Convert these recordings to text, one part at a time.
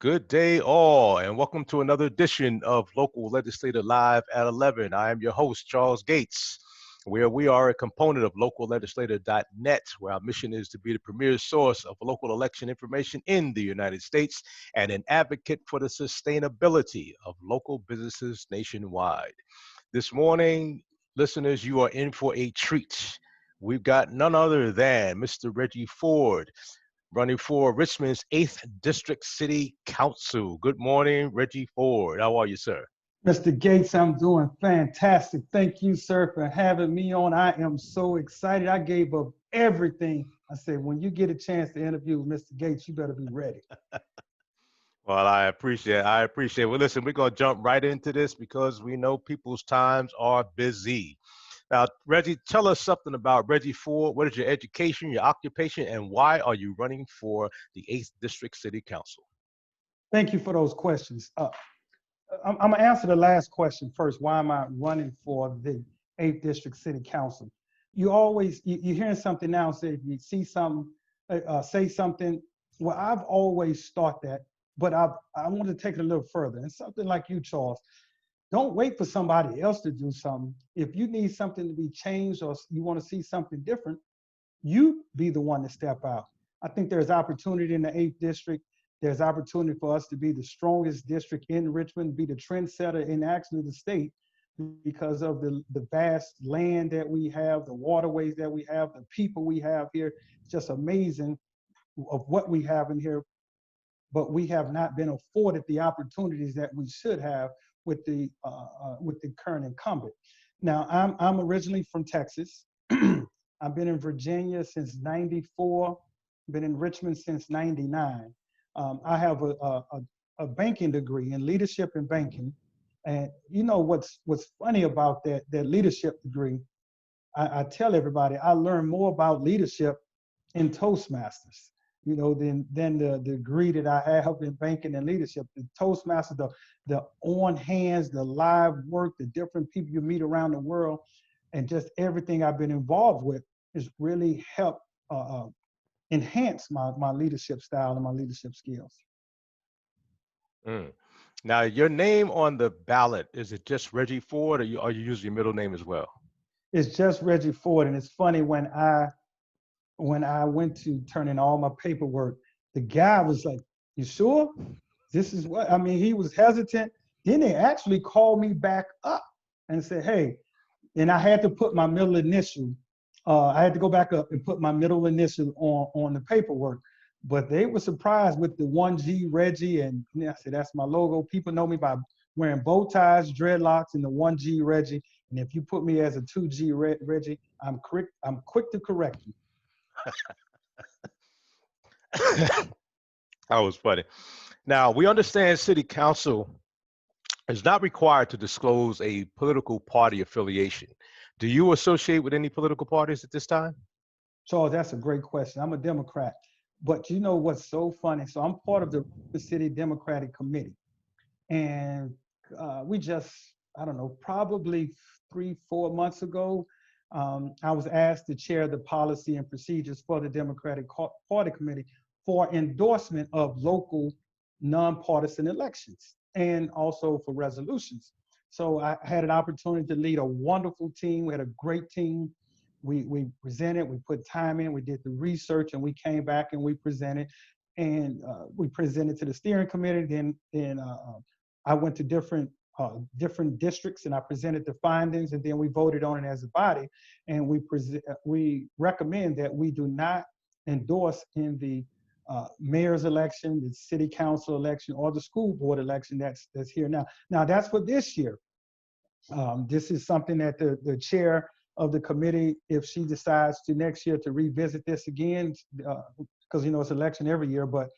Good day, all, and welcome to another edition of Local Legislator Live at 11. I am your host, Charles Gates, where we are a component of locallegislator.net, where our mission is to be the premier source of local election information in the United States and an advocate for the sustainability of local businesses nationwide. This morning, listeners, you are in for a treat. We've got none other than Mr. Reggie Ford, running for Richmond's 8th District City Council. Good morning, Reggie Ford. How are you, sir? Mr. Gates, I'm doing fantastic. Thank you, sir, for having me on. I am so excited. I gave up everything. I said, when you get a chance to interview with Mr. Gates, you better be ready. Well, I appreciate it. Well, listen, we're going to jump right into this because we know people's times are busy. Now, Reggie, tell us something about Reggie Ford. What is your education, your occupation, and why are you running for the 8th District City Council? Thank you for those questions. I'm going to answer the last question first. Why am I running for the 8th District City Council? You're hearing something now, say if you see something, say something. Well, I've always thought that, but I want to take it a little further. And something like you, Charles, don't wait for somebody else to do something. If you need something to be changed or you want to see something different, you be the one to step out. I think there's opportunity in the 8th district. There's opportunity for us to be the strongest district in Richmond, be the trendsetter in actually the state because of the vast land that we have, the waterways that we have, the people we have here. It's just amazing of what we have in here, but we have not been afforded the opportunities that we should have with the current incumbent. Now, I'm originally from Texas. I've been in Virginia since '94. Been in Richmond since '99. I have a banking degree in leadership and banking. And you know what's funny about that leadership degree? I tell everybody I learned more about leadership in Toastmasters, than the degree that I have in banking and leadership. The Toastmasters, the on hands, the live work, the different people you meet around the world, and just everything I've been involved with has really helped enhance my leadership style and my leadership skills. Mm. Now, your name on the ballot, is it just Reggie Ford, or are you using your middle name as well? It's just Reggie Ford, and it's funny when I went to turn in all my paperwork, the guy was like, "You sure? This is what?" I mean, he was hesitant. Then they actually called me back up and said, "Hey," and I had to put my middle initial. I had to go back up and put my middle initial on the paperwork. But they were surprised with the 1G Reggie, and I said, "That's my logo." People know me by wearing bow ties, dreadlocks, and the 1G Reggie. And if you put me as a 2G Reggie, I'm quick to correct you. That was funny. Now, we understand City Council is not required to disclose a political party affiliation. Do you associate with any political parties at this time? Charles, that's a great question. I'm a Democrat. But you know what's so funny? So I'm part of the City Democratic Committee. And we just, I don't know, probably 3, 4 months ago, I was asked to chair the policy and procedures for the Democratic Party Committee for endorsement of local nonpartisan elections and also for resolutions. So I had an opportunity to lead a wonderful team. We had a great team. We presented, we put time in, we did the research, and we came back and we presented. And we presented to the steering committee. Then I went to different districts and I presented the findings, and then we voted on it as a body. And we recommend that we do not endorse in the mayor's election, the city council election, or the school board election that's here now. Now that's for this year. This is something that the chair of the committee, if she decides to next year to revisit this again, because it's election every year, but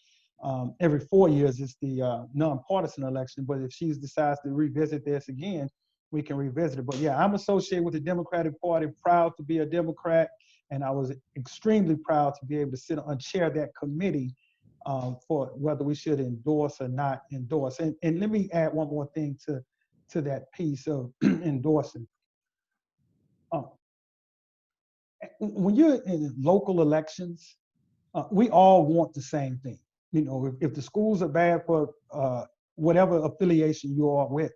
every 4 years it's the nonpartisan election. But if she decides to revisit this again, we can revisit it. But yeah, I'm associated with the Democratic Party, proud to be a Democrat, and I was extremely proud to be able to sit on chair that committee for whether we should endorse or not endorse. And let me add one more thing to that piece of endorsing. When you're in local elections, we all want the same thing. if the schools are bad for whatever affiliation you are with,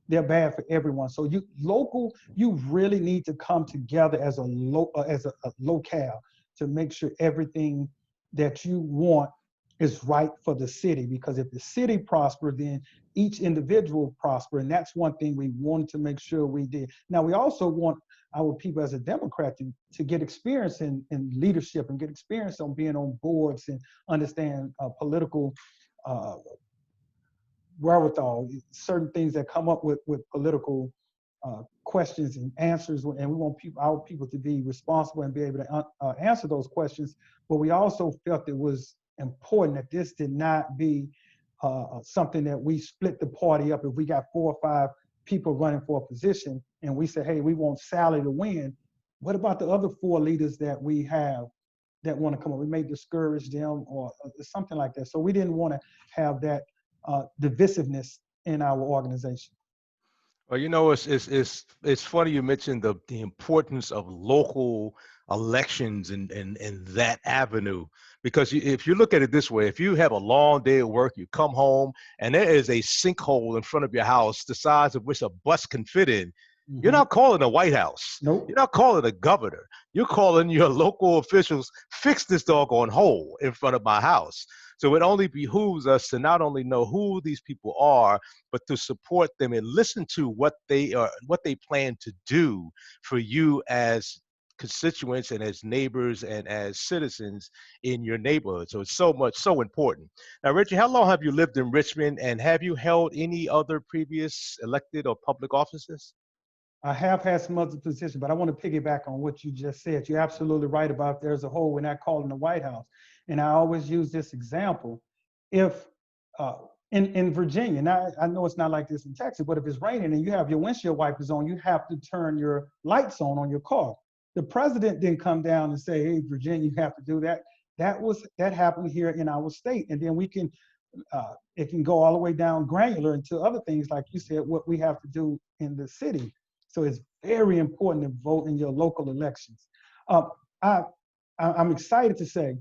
they're bad for everyone. So you really need to come together as a locale to make sure everything that you want is right for the city. Because if the city prosper, then each individual prosper, and that's one thing we wanted to make sure we did. Now we also want our people as a Democrat to get experience in leadership and get experience on being on boards and understand political wherewithal, certain things that come up with political questions and answers, and we want our people to be responsible and be able to answer those questions. But we also felt it was important that this did not be something that we split the party up. If we got 4 or 5 people running for a position and we say, hey, we want Sally to win, what about the other 4 leaders that we have that want to come up? We may discourage them or something like that. So we didn't want to have that divisiveness in our organization. Well, it's funny you mentioned the importance of local elections and that avenue, because if you look at it this way, if you have a long day of work, you come home and there is a sinkhole in front of your house the size of which a bus can fit in, you're not calling the White House. Nope. You're not calling the governor. You're calling your local officials, fix this doggone hole in front of my house. So it only behooves us to not only know who these people are, but to support them and listen to what they plan to do for you as constituents and as neighbors and as citizens in your neighborhood. So it's so important. Now, Richie, how long have you lived in Richmond, and have you held any other previous elected or public offices? I have had some other positions, but I want to piggyback on what you just said. You're absolutely right about there's a hole, we're not calling the White House. And I always use this example. If in Virginia, now I know it's not like this in Texas, but if it's raining and you have your windshield wipers on, you have to turn your lights on your car. The president didn't come down and say, hey, Virginia, you have to do that. That happened here in our state. And then it can go all the way down granular into other things, like you said, what we have to do in the city. So it's very important to vote in your local elections. I'm excited to say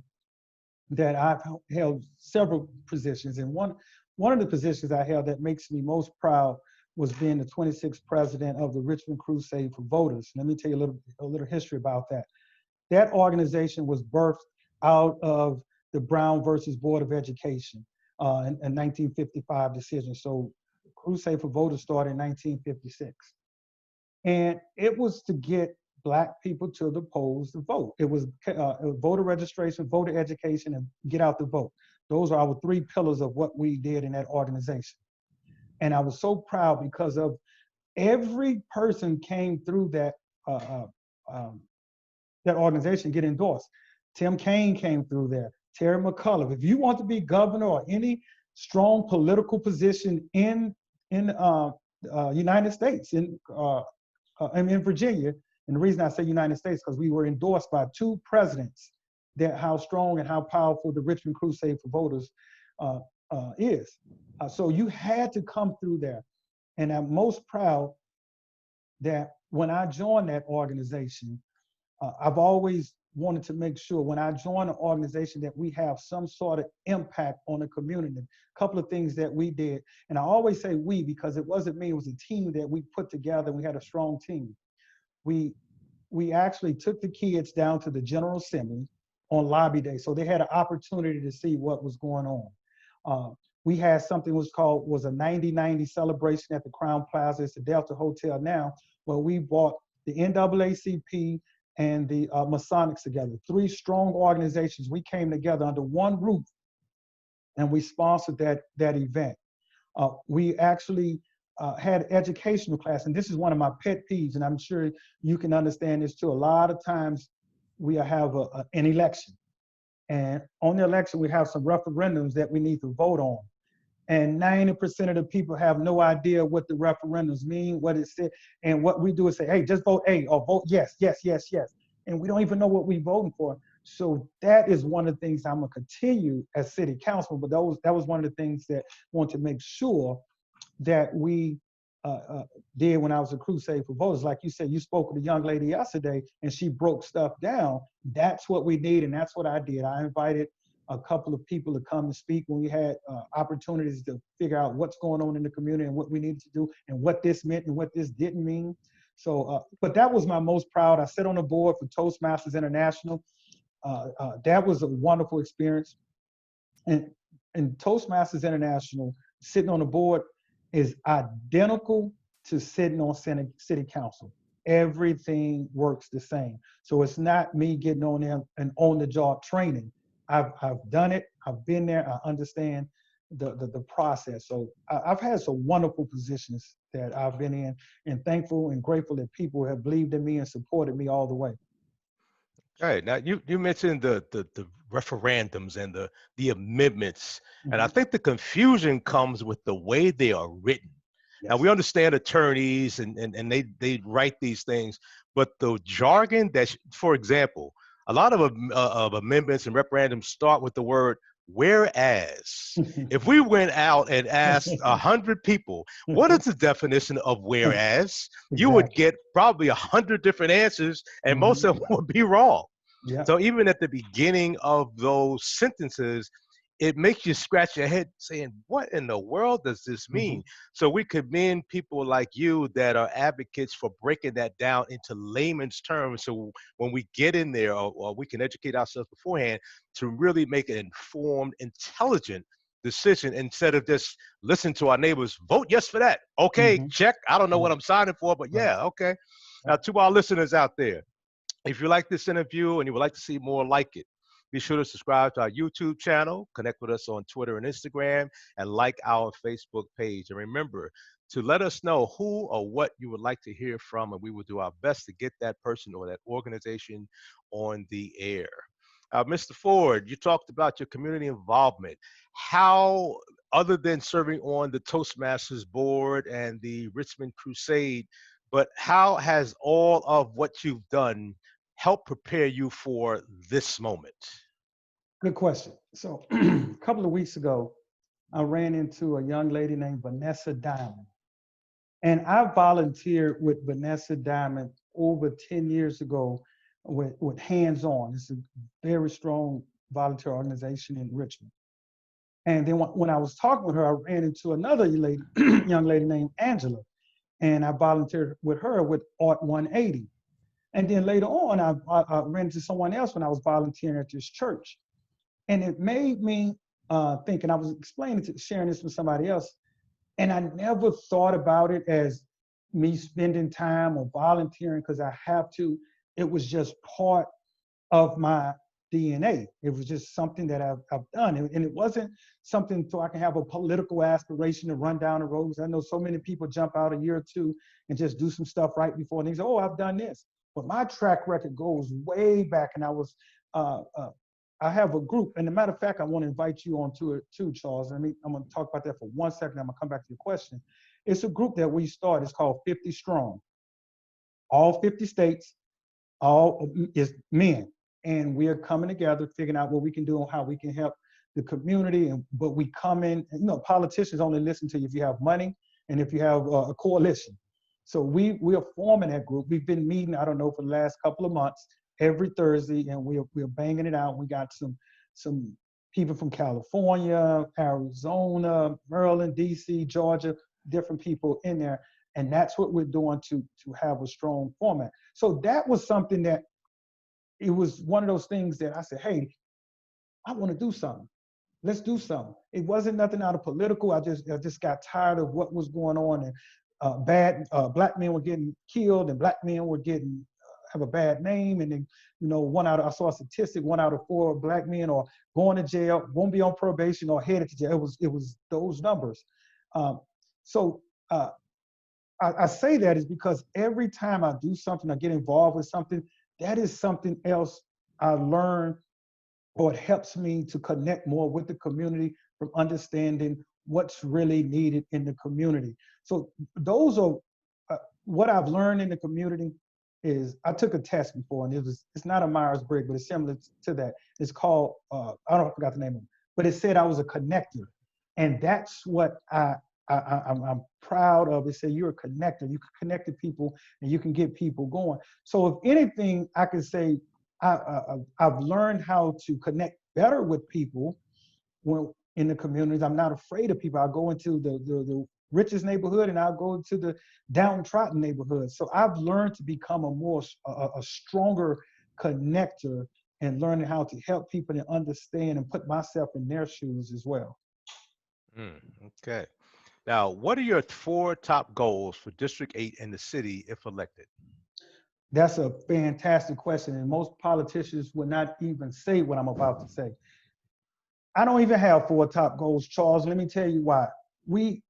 that I've held several positions, and one of the positions I held that makes me most proud was being the 26th president of the Richmond Crusade for Voters. Let me tell you a little history about that. That organization was birthed out of the Brown versus Board of Education in 1955 decision. So Crusade for Voters started in 1956. And it was to get Black people to the polls to vote. It was voter registration, voter education, and get out the vote. Those are our 3 pillars of what we did in that organization. And I was so proud because of every person came through that organization get endorsed. Tim Kaine came through there, Terry McCullough. If you want to be governor or any strong political position in United States, in Virginia, and the reason I say United States, because we were endorsed by 2 presidents, that how strong and how powerful the Richmond Crusade for Voters is. So you had to come through there. And I'm most proud that when I joined that organization, I've always wanted to make sure when I join an organization that we have some sort of impact on the community. A couple of things that we did, and I always say we because it wasn't me, it was a team that we put together. We had a strong team. We actually took the kids down to the General Assembly on Lobby Day, so they had an opportunity to see what was going on. We had something was a 90-90 celebration at the Crown Plaza. It's the Delta Hotel now, where we brought the NAACP and the Masonics together. 3 strong organizations. We came together under one roof, and we sponsored that event. We actually had educational class, and this is one of my pet peeves, and I'm sure you can understand this too. A lot of times we have an election, and on the election we have some referendums that we need to vote on. And 90% of the people have no idea what the referendums mean, what it said. And what we do is say, hey, just vote A or vote yes, yes, yes, yes. And we don't even know what we're voting for. So that is one of the things I'm gonna continue as city councilman, but that was one of the things that I want to make sure that we did when I was a Crusade for Voters. Like you said, you spoke with a young lady yesterday and she broke stuff down. That's what we need, and that's what I did. I invited a couple of people to come and speak when we had opportunities to figure out what's going on in the community and what we needed to do and what this meant and what this didn't mean. So, but that was my most proud. I sit on the board for Toastmasters International. That was a wonderful experience. And, and Toastmasters International, sitting on the board is identical to sitting on city council. Everything works the same. So it's not me getting on there and on the job training. I've done it. I've been there. I understand the process. So I've had some wonderful positions that I've been in, and thankful and grateful that people have believed in me and supported me all the way. All right. Now you mentioned the referendums and the amendments, and I think the confusion comes with the way they are written. Yes. Now we understand attorneys and they write these things, but the jargon for example, a lot of amendments and referendums start with the word whereas. If we went out and asked 100 people, what is the definition of whereas, you would get probably 100 different answers, and most of them would be wrong. Yeah. So even at the beginning of those sentences, it makes you scratch your head saying, what in the world does this mean? So we commend people like you that are advocates for breaking that down into layman's terms. So when we get in there, or we can educate ourselves beforehand to really make an informed, intelligent decision instead of just listen to our neighbors, vote yes for that. Okay, check. I don't know what I'm signing for, but yeah, okay. Now to our listeners out there, if you like this interview and you would like to see more like it, be sure to subscribe to our YouTube channel, connect with us on Twitter and Instagram, and like our Facebook page. And remember to let us know who or what you would like to hear from, and we will do our best to get that person or that organization on the air. Mr. Ford, you talked about your community involvement. How, other than serving on the Toastmasters board and the Richmond Crusade, but how has all of what you've done help prepare you for this moment? Good question. So a couple of weeks ago, I ran into a young lady named Vanessa Diamond. And I volunteered with Vanessa Diamond over 10 years ago with Hands On. It's a very strong volunteer organization in Richmond. And then when I was talking with her, I ran into another lady, young lady named Angela. And I volunteered with her with Art 180. And then later on, I ran into someone else when I was volunteering at this church. And it made me think, and I was sharing this with somebody else, and I never thought about it as me spending time or volunteering because I have to. It was just part of my DNA. It was just something that I've done. And it wasn't something so I can have a political aspiration to run down the roads. I know so many people jump out a year or two and just do some stuff right before and they say, oh, I've done this. But my track record goes way back, and I have a group. And as a matter of fact, I want to invite you on to it too, Charles. I'm going to talk about that for 1 second. I'm going to come back to your question. It's a group that we started. It's called 50 Strong. All 50 states, all is men. And we are coming together, figuring out what we can do and how we can help the community. But we come in, politicians only listen to you if you have money and if you have a coalition. So we are forming that group. We've been meeting, I don't know, for the last couple of months, every Thursday, and we're banging it out. We got some people from California, Arizona, Maryland, DC, Georgia, different people in there. And that's what we're doing to have a strong format. So that was something that, it was one of those things that I said, hey, I want to do something. Let's do something. It wasn't nothing out of political. I just got tired of what was going on, and black men were getting killed, and black men were have a bad name. And then, I saw a statistic, 1 out of 4 black men are going to jail, won't be on probation, or headed to jail. It was those numbers. I say that is because every time I do something, I get involved with something, that is something else I learn, or it helps me to connect more with the community from understanding what's really needed in the community. So those are what I've learned in the community. Is I took a test before, and it's not a Myers-Briggs, but it's similar to that. It's called, I forgot the name of it, but it said I was a connector. And that's what I'm proud of. It said you're a connector. You can connect to people and you can get people going. So if anything, I could say I've learned how to connect better with people when in the communities. I'm not afraid of people. I go into the richest neighborhood and I'll go into the downtrodden neighborhood. So I've learned to become a stronger connector and learning how to help people and understand and put myself in their shoes as well. Mm, okay. Now, what are your 4 top goals for District 8 and the city if elected? That's a fantastic question. And most politicians would not even say what I'm about to say. I don't even have 4 top goals, Charles. Let me tell you why. We,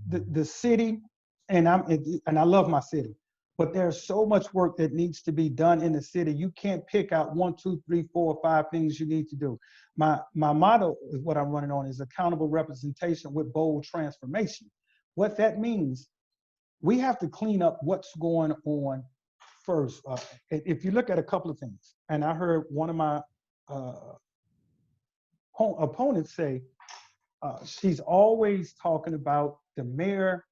the city, and I love my city, but there's so much work that needs to be done in the city. You can't pick out 1, 2, 3, 4, 5 things you need to do. My motto is what I'm running on is accountable representation with bold transformation. What that means, we have to clean up what's going on first. If you look at a couple of things, and I heard one of my opponents say, she's always talking about the mayor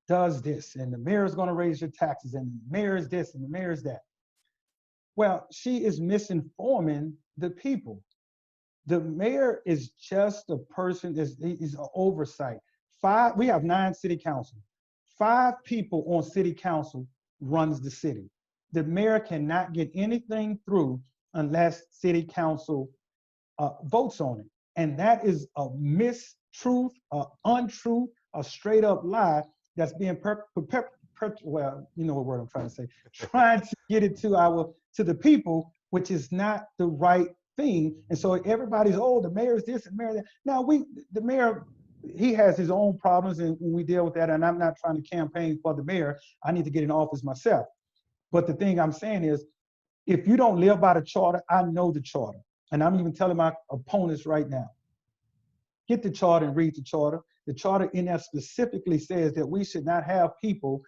does this, and the mayor is going to raise your taxes, and the mayor is this, and the mayor is that. Well, she is misinforming the people. The mayor is just a person, is an oversight. We have 9 city council. 5 people on city council runs the city. The mayor cannot get anything through unless city council votes on it. And that is a mistruth, untruth, a straight up lie that's being well, you know what word I'm trying to say, trying to get it to the people, which is not the right thing. And so everybody's, oh, the mayor's this and mayor that. Now the mayor, he has his own problems, and we deal with that. And I'm not trying to campaign for the mayor. I need to get in office myself. But the thing I'm saying is, if you don't live by the charter, I know the charter. And I'm even telling my opponents right now, get the charter and read the charter. The charter in there specifically says that we should not have people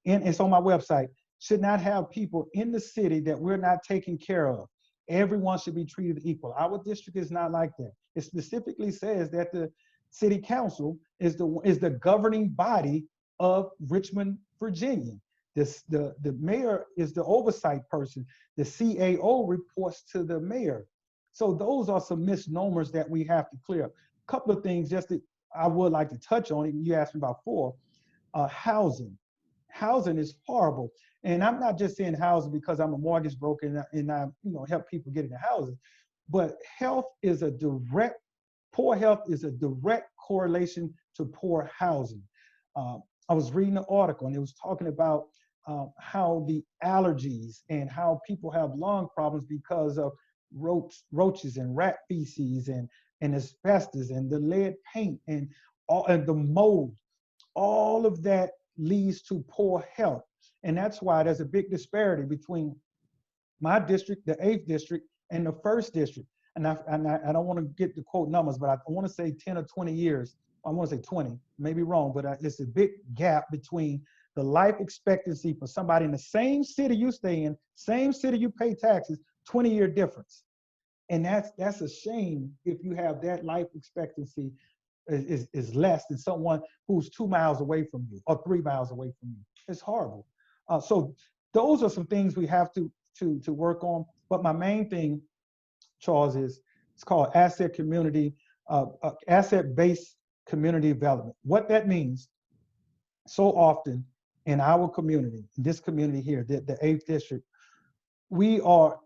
it's on my website, should not have people in the city that we're not taking care of. Everyone should be treated equal. Our district is not like that. It specifically says that the city council is the governing body of Richmond, Virginia. The mayor is the oversight person. The CAO reports to the mayor. So those are some misnomers that we have to clear up. A couple of things I would like to touch on. You asked me about 4. Housing. Housing is horrible. And I'm not just saying housing because I'm a mortgage broker and I help people get into housing. But poor health is a direct correlation to poor housing. I was reading an article and it was talking about how the allergies and how people have lung problems because of roaches and rat feces and asbestos and the lead paint and the mold. All of that leads to poor health. And that's why there's a big disparity between my district, the 8th district, and the 1st district. And I don't want to get the quote numbers, but I want to say 10 or 20 years. I want to say 20, maybe wrong, but it's a big gap between the life expectancy for somebody in the same city you stay in, same city you pay taxes, 20-year difference. And that's a shame if you have that life expectancy is less than someone who's 2 miles away from you or 3 miles away from you. It's horrible. So those are some things we have to work on. But my main thing, Charles, it's called asset-based community development. What that means, so often in our community, this community here, the 8th district, we are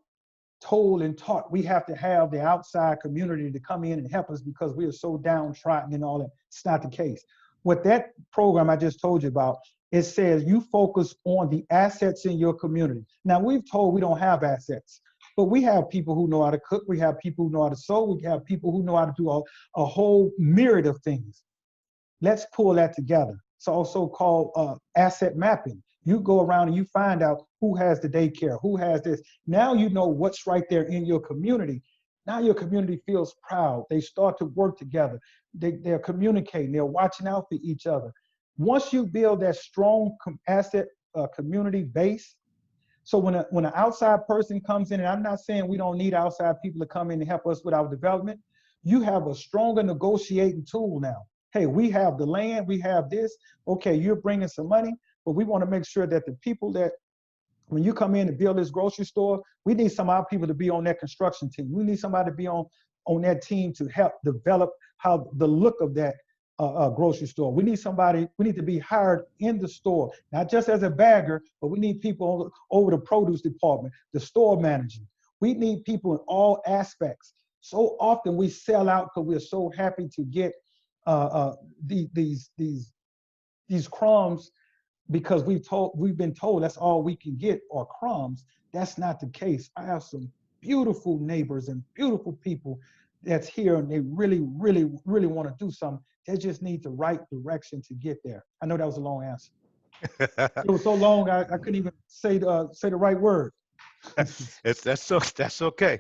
told and taught we have to have the outside community to come in and help us because we are so downtrodden and all that. It's not the case. What that program I just told you about, it says you focus on the assets in your community. Now, we've told we don't have assets, but we have people who know how to cook. We have people who know how to sew. We have people who know how to do a whole myriad of things. Let's pull that together. It's also called asset mapping. You go around and you find out who has the daycare, who has this. Now you know what's right there in your community. Now your community feels proud. They start to work together. They're communicating. They're watching out for each other. Once you build that strong asset community base, so when an outside person comes in, and I'm not saying we don't need outside people to come in and help us with our development, you have a stronger negotiating tool now. Hey, we have the land, we have this. Okay, you're bringing some money, but we want to make sure that the people that when you come in to build this grocery store, we need some of our people to be on that construction team. We need somebody to be on that team to help develop how the look of that grocery store. We need somebody, we need to be hired in the store, not just as a bagger, but we need people over the produce department, the store manager. We need people in all aspects. So often we sell out because we're so happy to get these crumbs because we've been told that's all we can get or crumbs. That's not the case. I have some beautiful neighbors and beautiful people that's here, and they really, really, really want to do something. They just need the right direction to get there. I know that was a long answer. It was so long I couldn't even say the right word. That's okay.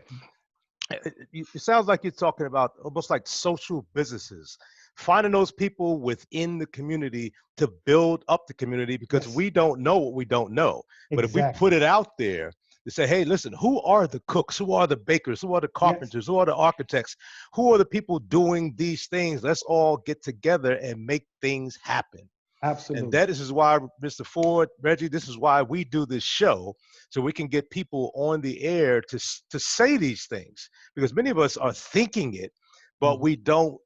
It sounds like you're talking about almost like social businesses, finding those people within the community to build up the community because Yes, we don't know what we don't know. But if we put exactly. it out there to say, hey, listen, who are the cooks? Who are the bakers? Who are the Yes, carpenters? Who are the architects? Who are the people doing these things? Let's all get together and make things happen. And absolutely. that is why, Mr. Ford, Reggie, this is why we do this show, so we can get people on the air to say these things. Because many of us are thinking it, but Mhm. we don't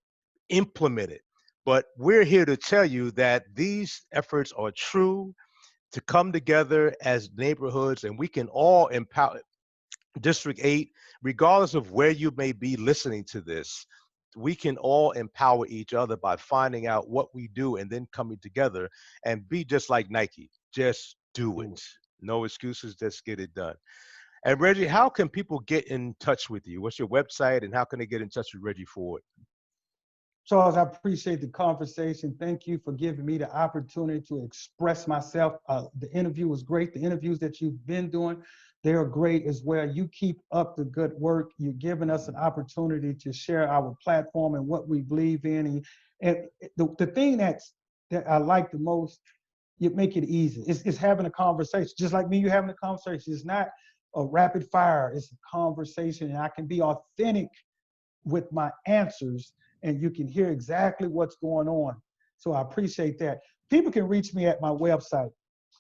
implement it. But we're here to tell you that these efforts are true to come together as neighborhoods, and we can all empower. District 8, regardless of where you may be listening to this, we can all empower each other by finding out what we do and then coming together and be just like Nike. Just do Do it. it. No excuses, just get it done. And Reggie, how can people get in touch with you? What's your website and how can they get in touch with Reggie Ford? Charles, I appreciate the conversation. Thank you for giving me the opportunity to express myself. The interview was great. The interviews that you've been doing, they're great as well. You keep up the good work. You're giving us an opportunity to share our platform and what we believe in. And the thing that I like the most, you make it easy. It's having a conversation, just like me. You having a conversation. It's not a rapid fire. It's a conversation, and I can be authentic with my answers, and you can hear exactly what's going on. So I appreciate that. People can reach me at my website,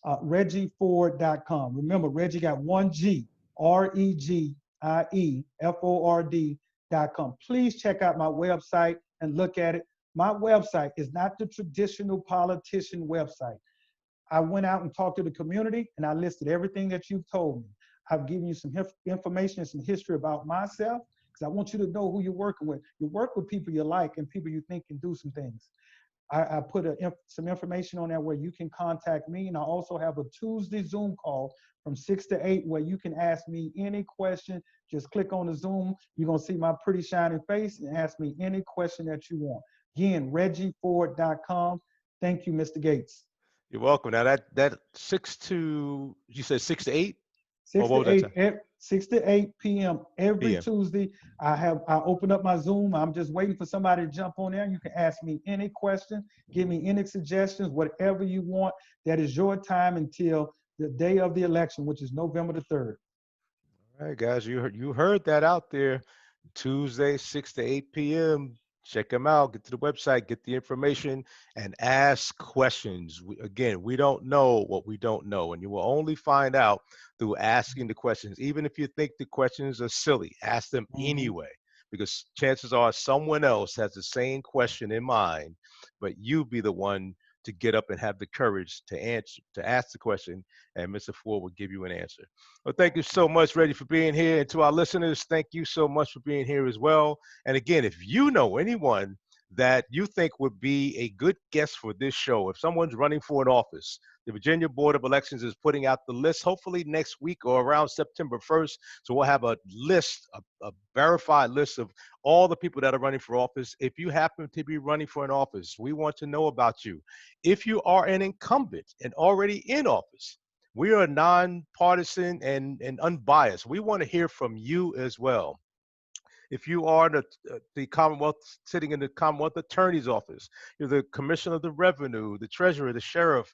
regieford.com. Remember, Reggie got one G, REGIEFORD.com. Please check out my website and look at it. My website is not the traditional politician website. I went out and talked to the community, and I listed everything that you've told me. I've given you some information and some history about myself because I want you to know who you're working with. You work with people you like and people you think can do some things. I put some information on there where you can contact me, and I also have a Tuesday Zoom call from 6 to 8 where you can ask me any question. Just click on the Zoom. You're going to see my pretty shining face and ask me any question that you want. Again, regieford.com. Thank you, Mr. Gates. You're welcome. Now that 6 to, you said 6 to 8, or 6 what was to that 8, time? 6 to 8 p.m. every PM. Tuesday. I open up my Zoom. I'm just waiting for somebody to jump on there. You can ask me any question, give me any suggestions, whatever you want. That is your time until the day of the election, which is November the 3rd. All right, guys, you heard that out there. Tuesday, 6 to 8 p.m. Check them out. Get to the website, get the information, and ask questions. Again, we don't know what we don't know, and you will only find out through asking the questions. Even if you think the questions are silly, ask them Mhm. anyway, because chances are someone else has the same question in mind, but you be the one to get up and have the courage to answer, to ask the question, and Mr. Ford will give you an answer. Well, thank you so much, Reggie, for being here. And to our listeners, thank you so much for being here as well. And again, if you know anyone that you think would be a good guest for this show, if someone's running for an office, the Virginia Board of Elections is putting out the list hopefully next week or around September 1st. So we'll have a list, a verified list of all the people that are running for office. If you happen to be running for an office, we want to know about you. If you are an incumbent and already in office, we are nonpartisan and unbiased. We want to hear from you as well. If you are the Commonwealth, sitting in the Commonwealth Attorney's Office, you're the Commissioner of the Revenue, the Treasurer, the Sheriff,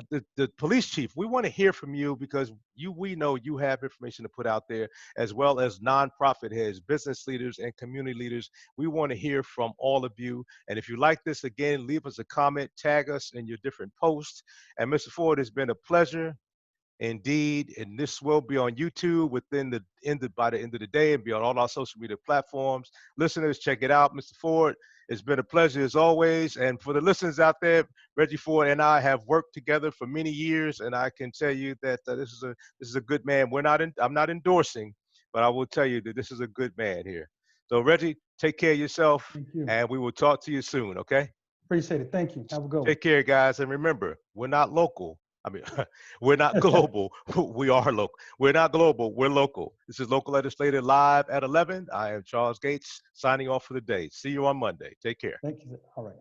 the Police Chief, we want to hear from you because we know you have information to put out there, as well as nonprofit heads, business leaders, and community leaders. We want to hear from all of you. And if you like this, again, leave us a comment, tag us in your different posts. And Mr. Ford, it's been a pleasure. Indeed, and this will be on YouTube by the end of the day, and be on all our social media platforms. Listeners, check it out. Mr. Ford, it's been a pleasure as always. And for the listeners out there, Reggie Ford and I have worked together for many years, and I can tell you that this is a good man. I'm not endorsing, but I will tell you that this is a good man here. So Reggie, take care of yourself, Thank you. and we will talk to you soon. Okay? Appreciate it. Thank you. Have a good one. Take care, guys, and remember, we're not local. I mean, we're not global. We are local. We're not global. We're local. This is Local Legislator Live at 11. I am Charles Gates signing off for the day. See you on Monday. Take care. Thank you. All right.